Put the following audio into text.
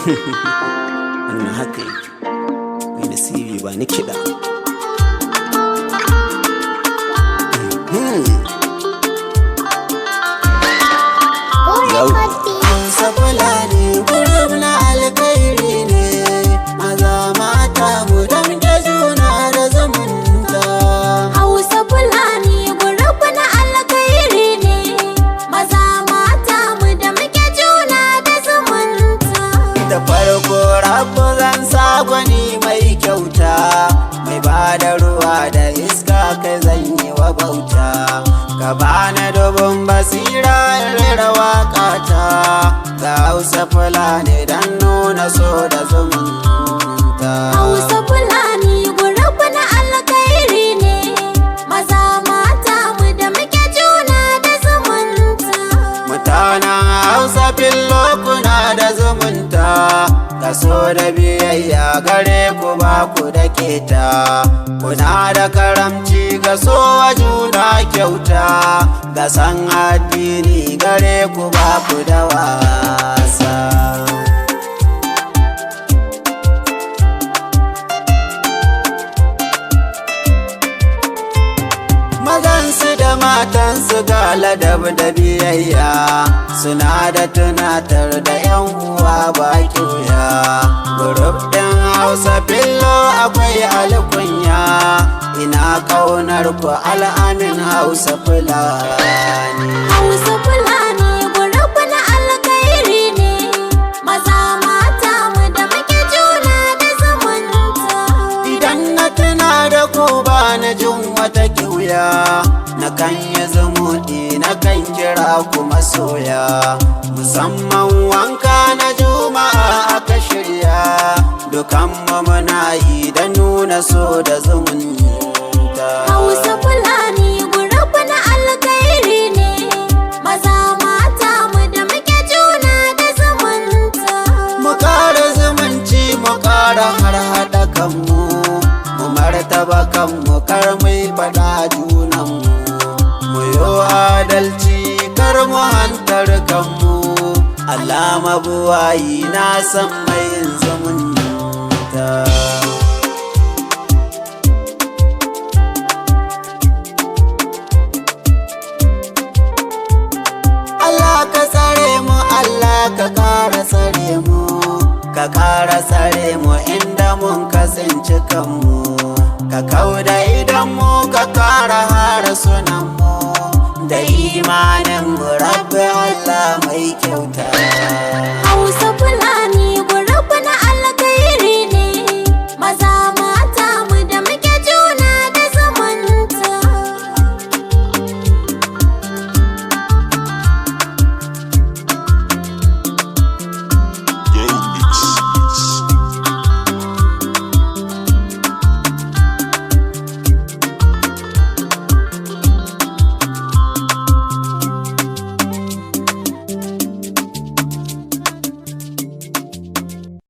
wannan haka yake mai nasibi ba ni kiɗa. Hausa Fulani gurum na alkhairi ne, maza mata mu damke juna da zumunta. Hausa Fulani gurum na alkhairi ne, maza mata mu damke juna da zumunta. Da farko rabu zan sa gwani mai kyauta, mai bada ruwa da iska kai zan yi wa bauta. Ka bani dubin basira in rera waƙata, ga Hausa Fulani dan nuna so da zumunta. Hausa Fulani gurum na alkhairi ne, maza mata mu damke juna da zumunta. Mutanen Hausa fillo kuna da zumunta, ga so da biyayya gare ku ba ku da keta. Kuna da karamci ga so wa juna kyauta, ga san addini gare ku ba ku da wasa. Mazansu da matansu ga ladab da biyayya, suna da tunatar da 'yan uwa ba kyauya. Guruf ɗin Hausa fillo akwai alkunya, ina ƙaunar ku al'amin Hausa Fulani. Hausa Fulani gurum na alkhairi ne, maza mata mu damke juna da zumunta. Idan na tuna da ku ba na jin wata kyauya, na kan yi zumuɗi na kan kira ku masoya. Musamman wanka na juma'a aka shirya, dukanmu muna yi da nuna so da zumunta. Hausa Fulani gurum na alkhairi ne, maza mata mu damke juna da zumunta. Mu ƙara zumunci mu ƙara har haɗa kanmu, mu martaba kanmu kar mu yi faɗa junanmu. Mu yi adalci kar mu hantar kanmu, Allah mabuwayi na san mai yin zumunta. Allah ka tsare mu, Allah ka ƙara tsare mu, ka ƙara tsare mu inda mun kasance kanmu. Ka kauda idan mu ka ƙara hara sunanmu, da imanin mu rabbi Allah mai kyauta.